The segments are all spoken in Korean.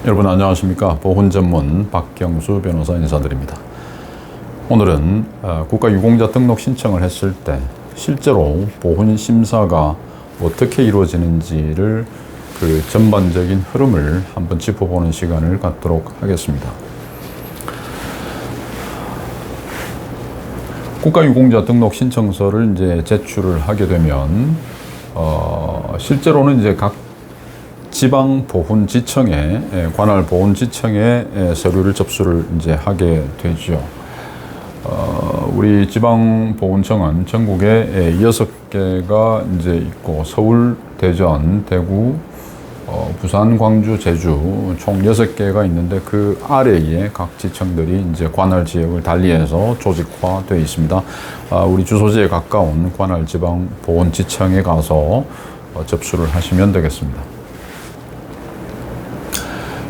여러분 안녕하십니까. 보훈 전문 박경수 변호사 인사드립니다. 오늘은 국가유공자 등록 신청을 했을 때 실제로 보훈 심사가 어떻게 이루어지는지를 그 전반적인 흐름을 한번 짚어보는 시간을 갖도록 하겠습니다. 국가유공자 등록 신청서를 이제 제출을 하게 되면 실제로는 이제 각 지방보훈지청에 관할 보훈지청에 서류를 접수를 이제 하게 되죠. 우리 지방보훈청은 전국에 6개가 이제 있고 서울, 대전, 대구, 부산, 광주, 제주 총 6개가 있는데 그 아래에 각 지청들이 이제 관할 지역을 달리해서 조직화되어 있습니다. 우리 주소지에 가까운 관할 지방보훈지청에 가서 접수를 하시면 되겠습니다.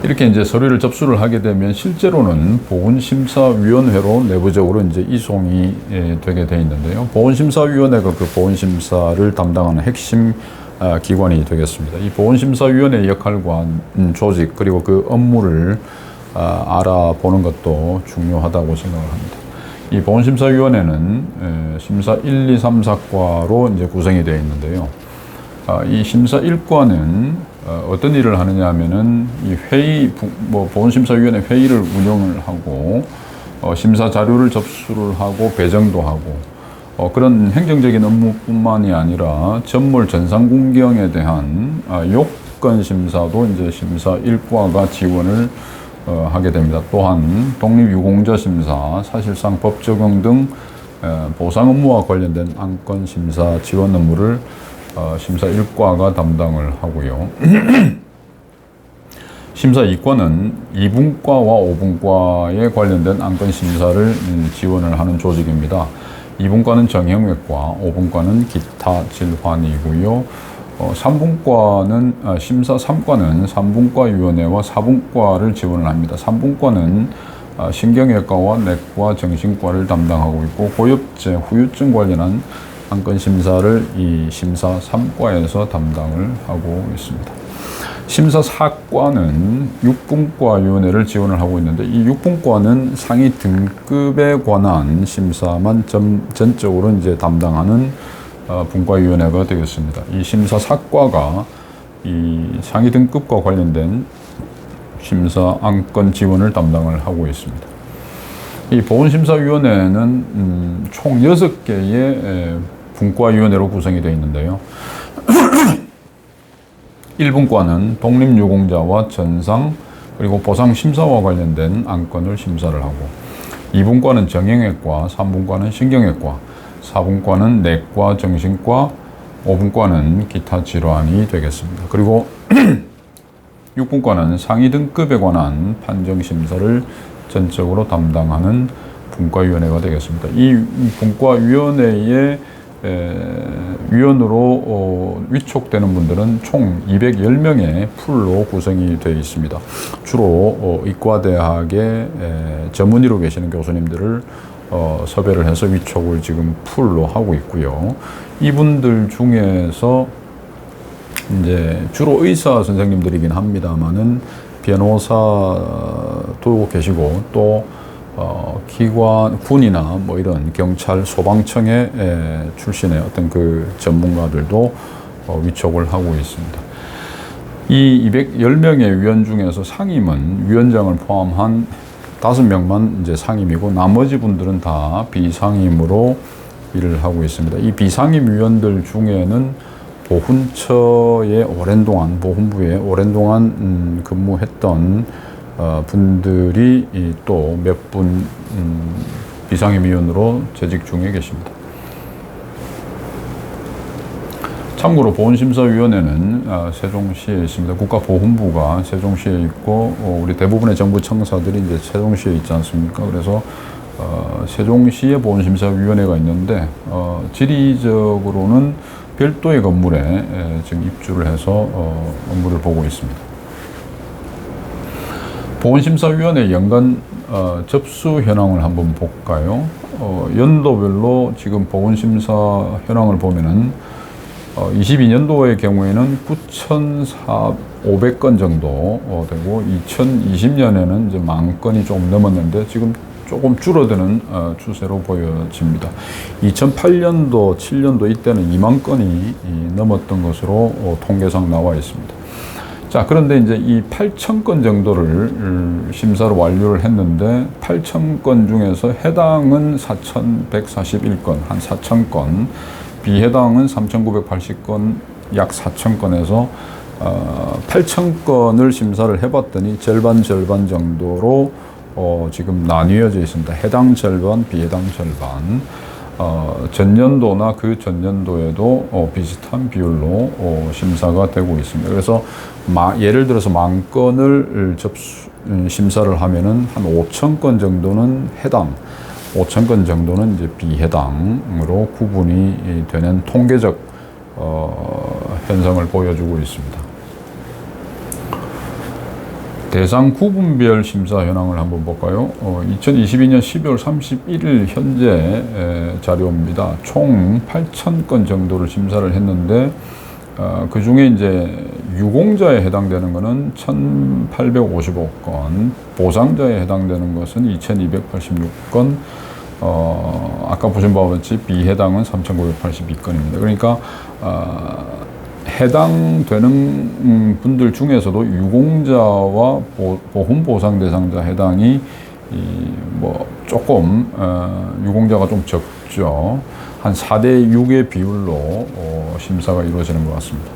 이렇게 이제 서류를 접수를 하게 되면 실제로는 보훈심사위원회로 내부적으로 이제 이송이 되게 돼 있는데요. 보훈심사위원회가 그 보훈심사를 담당하는 핵심 기관이 되겠습니다. 이 보훈심사위원회의 역할과 조직 그리고 그 업무를 알아보는 것도 중요하다고 생각을 합니다. 이 보훈심사위원회는 심사 1, 2, 3, 4과로 이제 구성이 되어 있는데요. 이 심사 1과는 어떤 일을 하느냐 하면은 이 회의, 보훈심사위원회 회의를 운영을 하고, 심사 자료를 접수를 하고, 배정도 하고, 그런 행정적인 업무뿐만이 아니라 전몰 전산군경에 대한 요건 심사도 이제 심사 1과가 지원을 하게 됩니다. 또한 독립유공자 심사, 사실상 법 적용 등 보상 업무와 관련된 안건 심사 지원 업무를 심사 1과가 담당을 하고요. 심사 2과는 2분과와 5분과에 관련된 안건 심사를 지원을 하는 조직입니다. 2분과는 정형외과, 5분과는 기타 질환이고요. 3분과는 심사 3과는 3분과위원회와 4분과를 지원을 합니다. 3분과는 신경외과와 내과, 정신과를 담당하고 있고 고엽제, 후유증 관련한 안건 심사를 이 심사 3과에서 담당을 하고 있습니다. 심사 4과는 6분과위원회를 지원을 하고 있는데 이 6분과는 상위 등급에 관한 심사만 전적으로 이제 담당하는 분과위원회가 되겠습니다. 이 심사 4과가 이 상위 등급과 관련된 심사 안건 지원을 담당을 하고 있습니다. 이 보훈심사위원회는 총 6개의 분과위원회로 구성이 되어 있는데요. 1분과는 독립유공자와 전상 그리고 보상심사와 관련된 안건을 심사를 하고 2분과는 정형외과, 3분과는 신경외과, 4분과는 내과, 정신과, 5분과는 기타 질환이 되겠습니다. 그리고 6분과는 상위 등급에 관한 판정심사를 전적으로 담당하는 분과위원회가 되겠습니다. 이 분과위원회의 위원으로 위촉되는 분들은 총 210명의 풀로 구성이 되어 있습니다. 주로 의과대학의 전문의로 계시는 교수님들을 섭외를 해서 위촉을 지금 풀로 하고 있고요. 이분들 중에서 이제 주로 의사 선생님들이긴 합니다만은 변호사도 계시고 또 기관, 군이나 뭐 이런 경찰, 소방청의 출신의 어떤 그 전문가들도 위촉을 하고 있습니다. 이 210명의 위원 중에서 상임은 위원장을 포함한 5명만 이제 상임이고 나머지 분들은 다 비상임으로 일을 하고 있습니다. 이 비상임 위원들 중에는 보훈처에 오랜 동안, 보훈부에 오랜 동안 근무했던 분들이 또 몇 분 비상임위원으로 재직 중에 계십니다. 참고로 보훈심사위원회는 세종시에 있습니다. 국가보훈부가 세종시에 있고 우리 대부분의 정부 청사들이 이제 세종시에 있지 않습니까? 그래서 세종시에 보훈심사위원회가 있는데 지리적으로는 별도의 건물에 지금 입주를 해서 업무를 보고 있습니다. 보훈심사위원회 연간 접수 현황을 한번 볼까요? 연도별로 지금 보훈심사 현황을 보면은 22년도의 경우에는 500건 정도 되고 2020년에는 이제 10,000건이 조금 넘었는데 지금 조금 줄어드는 추세로 보여집니다. 2008년도, 7년도 이때는 2만 건이 넘었던 것으로 통계상 나와 있습니다. 자, 그런데 이제 이 8,000건 정도를 심사를 완료를 했는데 8,000건 중에서 해당은 4,141건, 한 4,000건, 비해당은 3,980건, 약 4,000건에서 8,000건을 심사를 해봤더니 절반 정도로 지금 나뉘어져 있습니다. 해당 절반, 비해당 절반. 전년도나 그 전년도에도 비슷한 비율로 심사가 되고 있습니다. 그래서 예를 들어서 10,000건을 심사를 하면은 한 5,000건 정도는 해당, 5,000건 정도는 이제 비해당으로 구분이 되는 통계적 현상을 보여주고 있습니다. 대상 구분별 심사 현황을 한번 볼까요? 2022년 12월 31일 현재 자료입니다. 총 8,000건 정도를 심사를 했는데 그 중에 이제 유공자에 해당되는 것은 1,855건, 보상자에 해당되는 것은 2,286건, 아까 보신 바와 같이 비해당은 3,982건입니다. 그러니까 해당되는 분들 중에서도 유공자와 보훈보상 대상자 해당이 조금 유공자가 좀 적죠. 한 4대 6의 비율로 심사가 이루어지는 것 같습니다.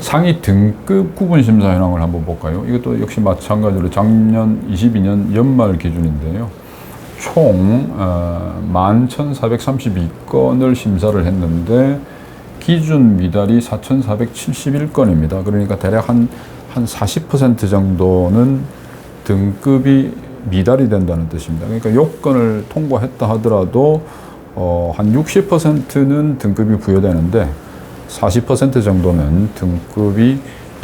상위 등급 구분 심사 현황을 한번 볼까요? 이것도 역시 마찬가지로 작년 22년 연말 기준인데요. 총 11,432건을 심사를 했는데 기준 미달이 4,471건입니다. 그러니까 대략 한 40% 정도는 등급이 미달이 된다는 뜻입니다. 그러니까 요건을 통과했다 하더라도 한 60%는 등급이 부여되는데 40% 정도는 등급이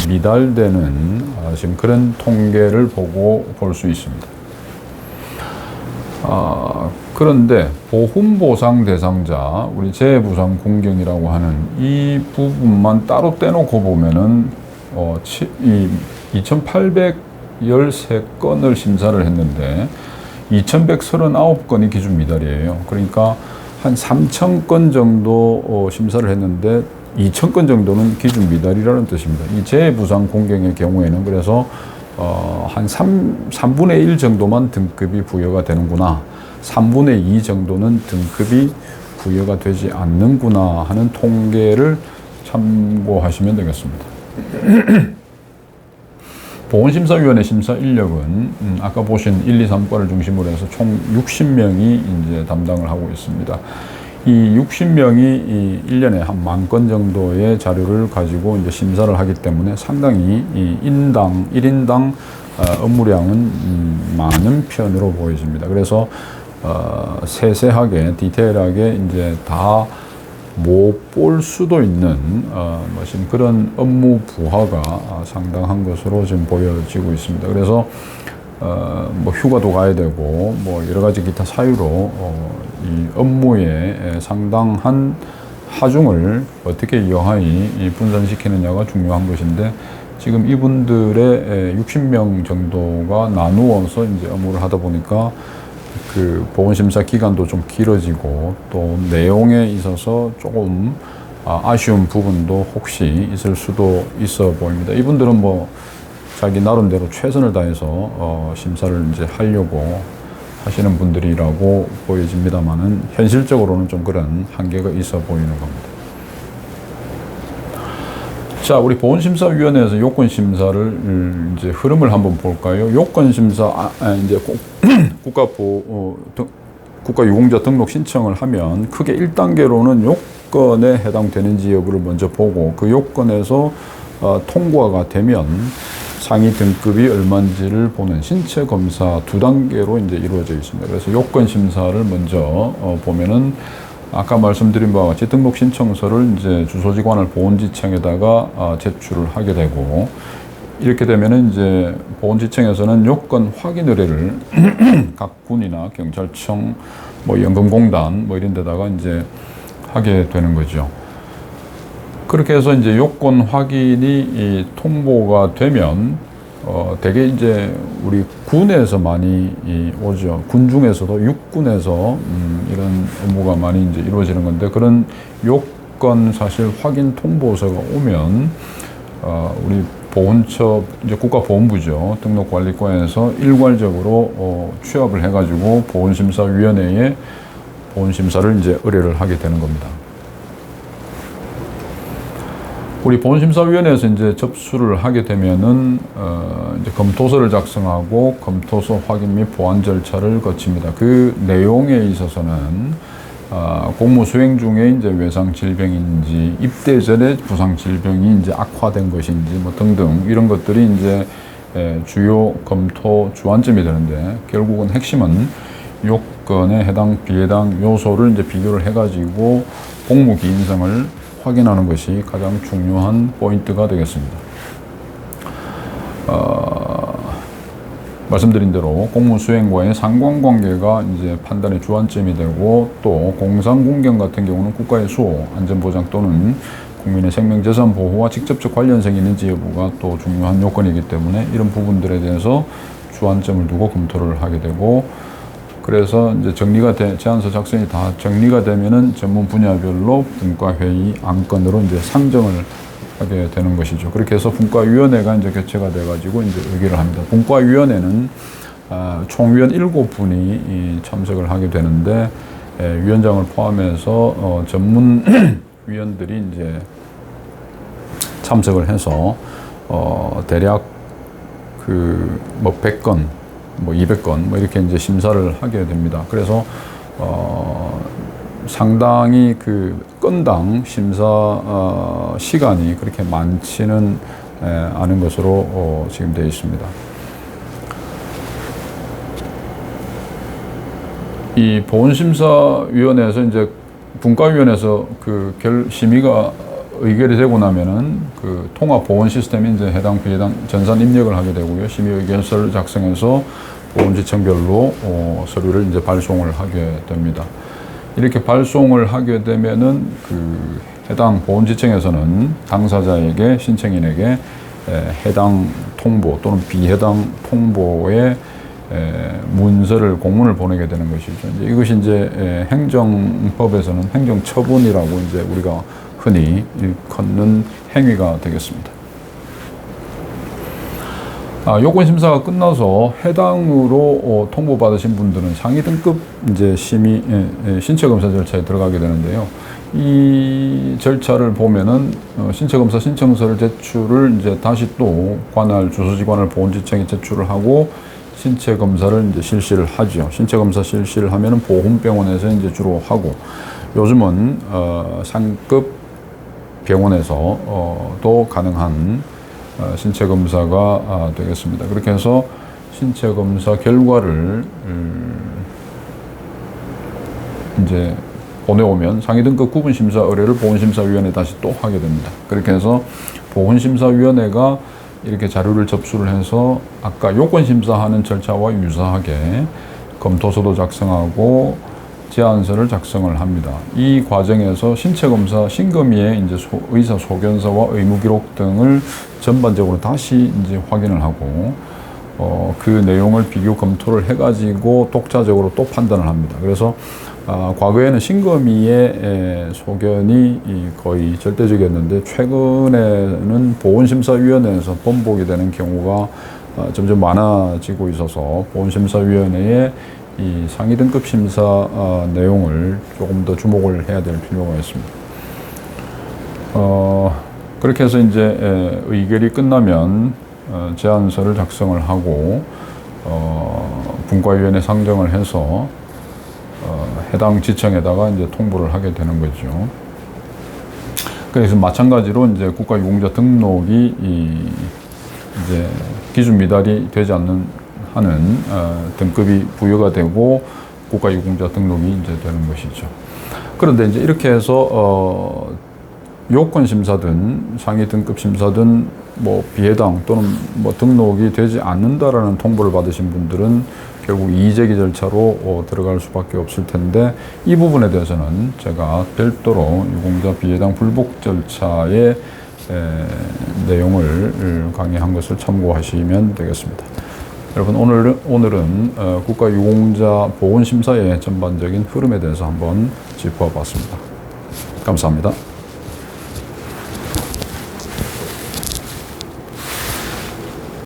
미달되는 지금 그런 통계를 보고 볼 수 있습니다. 그런데 보훈보상 대상자, 우리 재해보상 공경이라고 하는 이 부분만 따로 떼놓고 보면은 2,813건을 심사를 했는데 2,139건이 기준 미달이에요. 그러니까 한 3,000건 정도 심사를 했는데 2,000건 정도는 기준 미달이라는 뜻입니다. 이 재해보상 공경의 경우에는 그래서 한 3분의 1 정도만 등급이 부여가 되는구나, 3분의 2 정도는 등급이 부여가 되지 않는구나 하는 통계를 참고하시면 되겠습니다. 보훈심사위원회 심사 인력은 아까 보신 1, 2, 3과를 중심으로 해서 총 60명이 이제 담당을 하고 있습니다. 이 60명이 1년에 한 10,000건 정도의 자료를 가지고 이제 심사를 하기 때문에 상당히 이 1인당 업무량은 많은 편으로 보여집니다. 그래서 세세하게 디테일하게 이제 다 못 볼 수도 있는 지금 그런 업무 부하가 상당한 것으로 지금 보여지고 있습니다. 그래서 뭐 휴가도 가야 되고 뭐 여러 가지 기타 사유로 이 업무에 상당한 하중을 어떻게 여하이 분산시키느냐가 중요한 것인데, 지금 이분들의 60명 정도가 나누어서 이제 업무를 하다 보니까 그 보훈심사 기간도 좀 길어지고 또 내용에 있어서 조금 아쉬운 부분도 혹시 있을 수도 있어 보입니다. 이분들은 뭐 자기 나름대로 최선을 다해서 심사를 이제 하려고 하시는 분들이라고 보여집니다만은 현실적으로는 좀 그런 한계가 있어 보이는 겁니다. 자, 우리 보훈심사위원회에서 요건심사를 이제 흐름을 한번 볼까요? 요건심사, 이제 국가유공자 등록 신청을 하면 크게 1단계로는 요건에 해당되는지 여부를 먼저 보고 그 요건에서 통과가 되면 상위 등급이 얼마인지를 보는 신체 검사 2단계로 이제 이루어져 있습니다. 그래서 요건 심사를 먼저 보면은 아까 말씀드린 바와 같이 등록 신청서를 이제 주소지관을 보훈지청에다가 제출을 하게 되고, 이렇게 되면은 이제 보훈지청에서는 요건 확인 의뢰를 각 군이나 경찰청, 뭐 연금공단 뭐 이런 데다가 이제 하게 되는 거죠. 그렇게 해서 이제 요건 확인이 통보가 되면 대개 이제 우리 군에서 많이 오죠. 군 중에서도 육군에서 이런 업무가 많이 이제 이루어지는 건데, 그런 요건 사실 확인 통보서가 오면 우리 보훈처 이제 국가보훈부죠, 등록관리과에서 일괄적으로 취합을 해가지고 보훈심사위원회에 보훈심사를 이제 의뢰를 하게 되는 겁니다. 우리 보훈심사위원회에서 이제 접수를 하게 되면은 이제 검토서를 작성하고 검토서 확인 및 보완 절차를 거칩니다. 그 내용에 있어서는 공무 수행 중에 이제 외상 질병인지 입대 전에 부상 질병이 이제 악화된 것인지 뭐 등등 이런 것들이 이제 주요 검토 주안점이 되는데, 결국은 핵심은 요건에 해당 비해당 요소를 이제 비교를 해가지고 공무 기인성을 확인하는 것이 가장 중요한 포인트가 되겠습니다. 말씀드린 대로 공무 수행과의 상관관계가 이제 판단의 주안점이 되고, 또 공상공경 같은 경우는 국가의 수호, 안전보장 또는 국민의 생명재산 보호와 직접적 관련성이 있는지 여부가 또 중요한 요건이기 때문에 이런 부분들에 대해서 주안점을 두고 검토를 하게 되고, 그래서 이제 제안서 작성이 다 정리가 되면은 전문 분야별로 분과회의 안건으로 이제 상정을 하게 되는 것이죠. 그렇게 해서 분과위원회가 이제 개최가 돼가지고 이제 의결을 합니다. 분과위원회는 총위원 7분이 참석을 하게 되는데, 위원장을 포함해서 전문 위원들이 이제 참석을 해서 대략 뭐 100건, 뭐 200건, 뭐 이렇게 이제 심사를 하게 됩니다. 그래서 상당히 건당 심사 시간이 그렇게 많지는 않은 것으로 지금 되어 있습니다. 이 보훈심사위원회에서 이제 분과위원회에서 심의가 의결이 되고 나면은 통합보훈 시스템에 이제 해당 비해당 전산 입력을 하게 되고요. 심의 의견서를 작성해서 보훈지청별로 서류를 이제 발송을 하게 됩니다. 이렇게 발송을 하게 되면은 해당 보훈지청에서는 당사자에게, 신청인에게 해당 통보 또는 비해당 통보의 문서를, 공문을 보내게 되는 것이죠. 이것이 이제 행정법에서는 행정처분이라고 이제 우리가 흔히 일컫는 행위가 되겠습니다. 요건 심사가 끝나서 해당으로 통보받으신 분들은 상위 등급 이제 신체 검사 절차에 들어가게 되는데요. 이 절차를 보면은 신체 검사 신청서를 제출을 이제 다시 또 관할 주소지관을 보훈지청에 제출을 하고 신체 검사를 이제 실시를 하죠. 신체 검사 실시를 하면은 보훈병원에서 이제 주로 하고, 요즘은 상급 병원에서 또 가능한 신체 검사가 되겠습니다. 그렇게 해서 신체 검사 결과를 이제 보내오면 상위 등급 구분 심사 의뢰를 보훈심사위원회에 다시 또 하게 됩니다. 그렇게 해서 보훈심사위원회가 이렇게 자료를 접수를 해서 아까 요건 심사하는 절차와 유사하게 검토서도 작성하고 제안서를 작성을 합니다. 이 과정에서 신체검사 신검의의 이제 의사 소견서와 의무기록 등을 전반적으로 다시 이제 확인을 하고 그 내용을 비교 검토를 해가지고 독자적으로 또 판단을 합니다. 그래서 과거에는 신검의의 소견이 거의 절대적이었는데, 최근에는 보훈심사위원회에서 번복이 되는 경우가 점점 많아지고 있어서 보훈심사위원회의 이 상위 등급 심사 내용을 조금 더 주목을 해야 될 필요가 있습니다. 그렇게 해서 이제 의결이 끝나면 제안서를 작성을 하고 분과위원회 상정을 해서 해당 지청에다가 이제 통보를 하게 되는 거죠. 그래서 마찬가지로 이제 국가유공자 등록이 이제 기준 미달이 되지 않는 하는 등급이 부여가 되고 국가유공자 등록이 이제 되는 것이죠. 그런데 이제 이렇게 해서 요건 심사든 상위 등급 심사든 뭐 비해당 또는 뭐 등록이 되지 않는다라는 통보를 받으신 분들은 결국 이의제기 절차로 들어갈 수밖에 없을 텐데 이 부분에 대해서는 제가 별도로 유공자 비해당 불복 절차의 내용을 강의한 것을 참고하시면 되겠습니다. 여러분 오늘은 국가유공자 보훈심사의 전반적인 흐름에 대해서 한번 짚어봤습니다. 감사합니다.